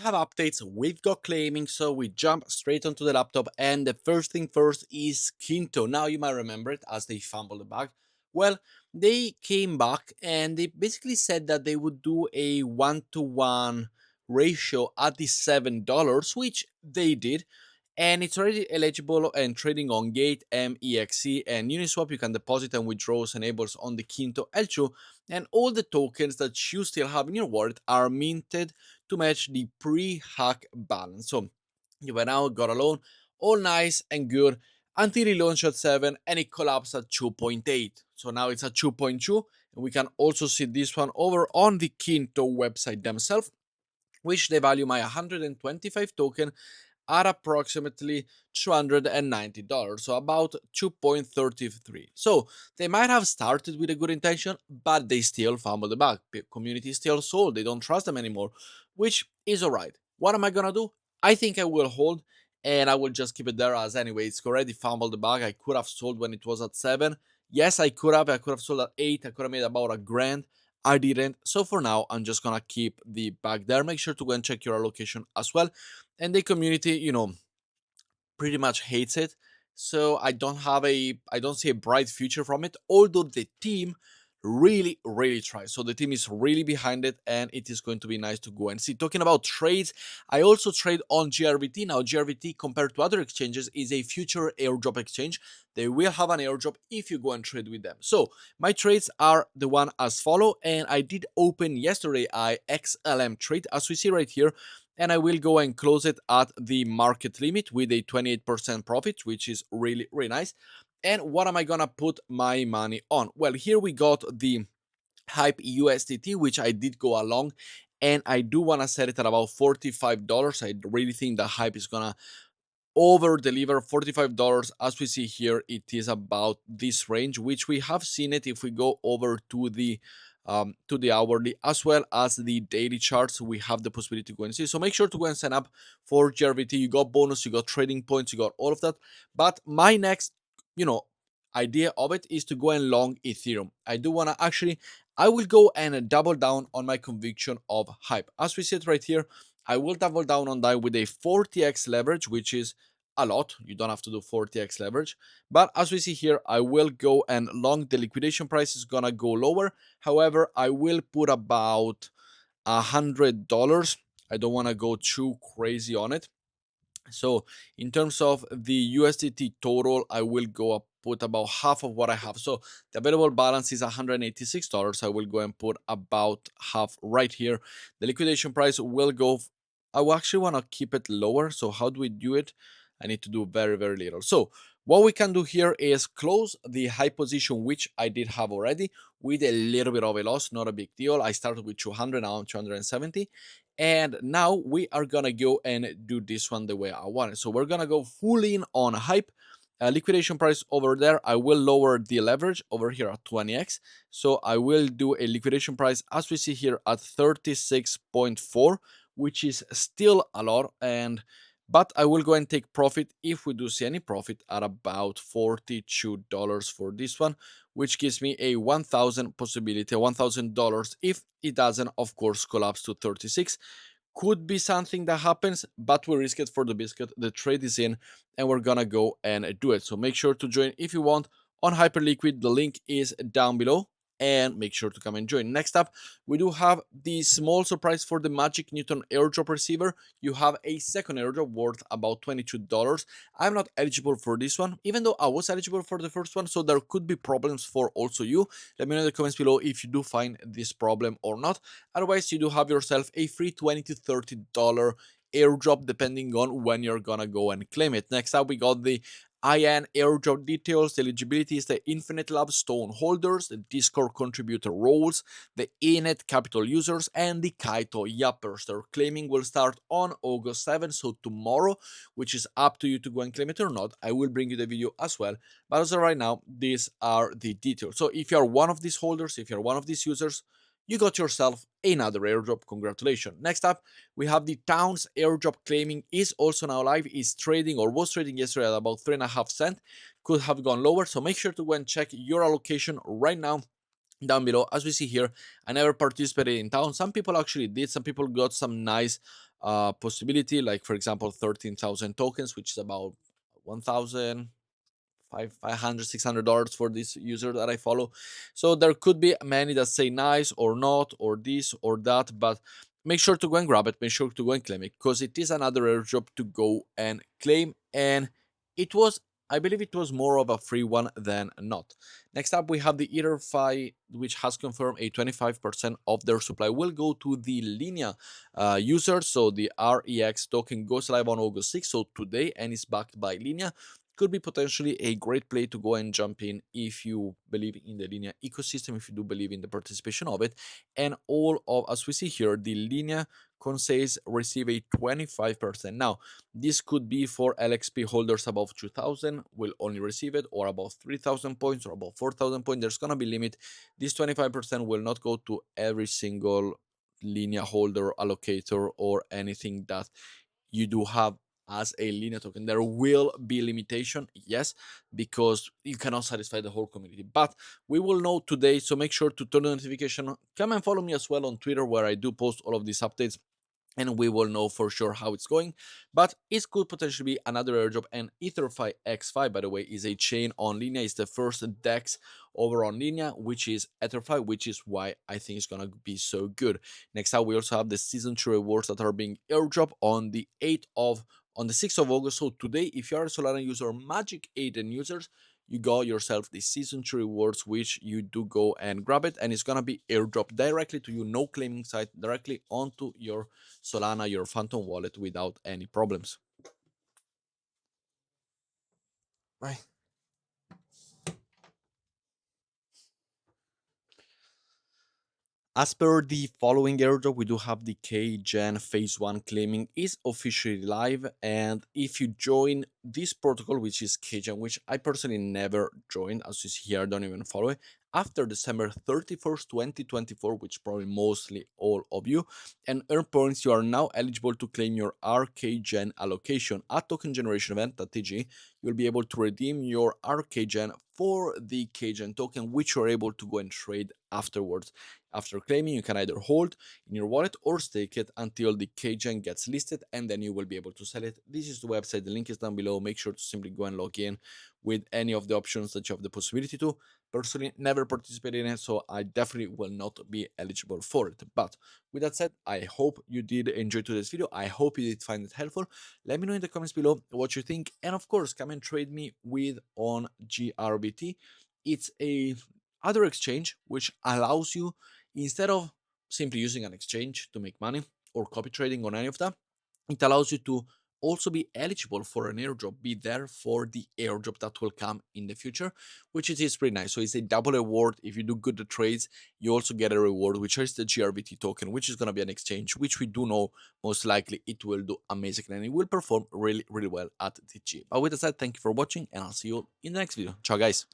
Have updates, we've got claiming, so we jump straight onto the laptop, and the first thing first is Kinto. Now you might remember it as they fumbled the bag. Well, they came back and they basically said that they would do a 1-to-1 ratio at the $7, which they did, and it's already eligible and trading on Gate, MEXC, and Uniswap. You can deposit and withdraw enables on the Kinto L2, and all the tokens that you still have in your wallet are minted to match the pre-hack balance. So you went out, got a loan, all nice and good until it launched at 7 and it collapsed at 2.8. So now it's at 2.2, and we can also see this one over on the Kinto website themselves, which they value my 125 token at approximately $290, so about 2.33. So they might have started with a good intention, but they still fumbled the bag. Community still sold, they don't trust them anymore, which is alright. What am I gonna do? I think I will hold, and I will just keep it there, as anyway it's already fumbled the bag. I could have sold when it was at 7. Yes, I could have sold at 8. I could have made about a grand. I didn't. So for now, I'm just gonna keep the bag there. Make sure to go and check your allocation as well. And the community, pretty much hates it. So I don't see a bright future from it. Although the team really tries. So the team is really behind it, and it is going to be nice to go and see. Talking about trades, I also trade on GRVT. Now GRVT, compared to other exchanges, is a future airdrop exchange. They will have an airdrop if you go and trade with them. So my trades are the one as follow, and I did open yesterday a XLM trade, as we see right here, and I will go and close it at the market limit with a 28% profit, which is really nice. And what am I gonna put my money on? Well, here we got the Hype USDT, which I did go along, and I do want to set it at about $45. I really think the Hype is gonna over deliver. $45, as we see here, it is about this range, which we have seen it if we go over to the hourly as well as the daily charts. We have the possibility to go and see, so make sure to go and sign up for GRVT. You got bonus, you got trading points, you got all of that. But my next, you know idea of it is to go and long Ethereum. I do want to actually, I will go and double down on my conviction of Hype. As we see it right here, I will double down on that with a 40x leverage, which is a lot. You don't have to do 40x leverage. But as we see here, I will go and long. The liquidation price is gonna go lower. However, I will put about $100. I don't want to go too crazy on it. So in terms of the USDT total, I will go up, put about half of what I have. So the available balance is $186. I will go and put about half right here. The liquidation price will go, I will actually want to keep it lower. So how do we do it? I need to do very little. So what we can do here is close the high position, which I did have already, with a little bit of a loss, not a big deal. I started with 200, now I'm 270. And now we are gonna go and do this one the way I want it. So we're gonna go full in on Hype. Liquidation price over there, I will lower the leverage over here at 20x. So I will do a liquidation price, as we see here, at 36.4, which is still a lot. But I will go and take profit if we do see any profit at about $42 for this one, which gives me a 1,000 possibility, $1,000 if it doesn't, of course, collapse to 36. Could be something that happens, but we risk it for the biscuit. The trade is in, and we're gonna go and do it. So make sure to join if you want on Hyperliquid. The link is down below, and make sure to come and join. Next up, we do have the small surprise for the Magic Newton airdrop receiver. You have a second airdrop worth about $22. I'm not eligible for this one, even though I was eligible for the first one, so there could be problems for also you. Let me know in the comments below if you do find this problem or not. Otherwise, you do have yourself a free $20 to $30 airdrop, depending on when you're gonna go and claim it. Next up, we got the IAN airdrop details. The eligibility is the Infinite Lab Stone holders, the Discord contributor roles, the Inet capital users, and the Kaito yappers. Their claiming will start on August 7th, so tomorrow, which is up to you to go and claim it or not. I will bring you the video as well. But as of right now, these are the details. So if you are one of these holders, if you're one of these users, you got yourself another airdrop. Congratulations. Next up, we have the Towns airdrop. Claiming is also now live, is trading or was trading yesterday at about 3.5 cents. Could have gone lower, so make sure to go and check your allocation right now down below. As we see here, I never participated in town. Some people actually did. Some people got some nice possibility, like for example 13,000 tokens, which is about 1,000 500 $600 for this user that I follow. So there could be many that say nice or not or this or that, but make sure to go and grab it. Make sure to go and claim it, because it is another airdrop to go and claim. And it was, I believe it was more of a free one than not. Next up, we have the EtherFi, which has confirmed a 25% of their supply will go to the LINEA users. So the REX token goes live on August 6th, so today, and is backed by LINEA. Could be potentially a great play to go and jump in if you believe in the LINEA ecosystem, if you do believe in the participation of it. And all of, as we see here, the LINEA consays receive a 25%. Now, this could be for LXP holders above 2,000 will only receive it, or above 3,000 points, or above 4,000 points. There's gonna be limit. This 25% will not go to every single LINEA holder, allocator, or anything that you do have as a LINEA token. There will be limitation, yes, because you cannot satisfy the whole community. But we will know today, so make sure to turn the notification on. Come and follow me as well on Twitter, where I do post all of these updates, and we will know for sure how it's going. But it could potentially be another airdrop. And EtherFi X5, by the way, is a chain on LINEA. It's the first DEX over on LINEA, which is EtherFi, which is why I think it's gonna be so good. Next up, we also have the season 2 rewards that are being airdropped on the 6th of August. So today, if you are a Solana user, Magic 8 and users, you got yourself the season 2 rewards, which you do go and grab it, and it's gonna be airdropped directly to you, no claiming site, directly onto your Solana, your Phantom wallet, without any problems. Right. As per the following airdrop, we do have the KGen Phase 1 claiming is officially live. And if you join this protocol, which is KGen, which I personally never joined, as you see here, I don't even follow it, after December 31st, 2024, which probably mostly all of you, and earn points, you are now eligible to claim your RKGen allocation at Token Generation Event at TG. You'll be able to redeem your RKGen for the KGen token, which you're able to go and trade afterwards. After claiming, you can either hold in your wallet or stake it until the KGen gets listed, and then you will be able to sell it. This is the website, the link is down below. Make sure to simply go and log in with any of the options that you have the possibility to. Personally, never participated in it, so I definitely will not be eligible for it. But with that said, I hope you did enjoy today's video. I hope you did find it helpful. Let me know in the comments below what you think, and of course, come and trade me with on GRBT. It's a other exchange which allows you, instead of simply using an exchange to make money or copy trading on any of that, it allows you to also be eligible for an airdrop, be there for the airdrop that will come in the future, which it is pretty nice. So it's a double reward. If you do good trades, you also get a reward, which is the GRBT token, which is going to be an exchange, which we do know most likely it will do amazing and it will perform really, really well at TG. But with that said, thank you for watching, and I'll see you in the next video. Ciao, guys.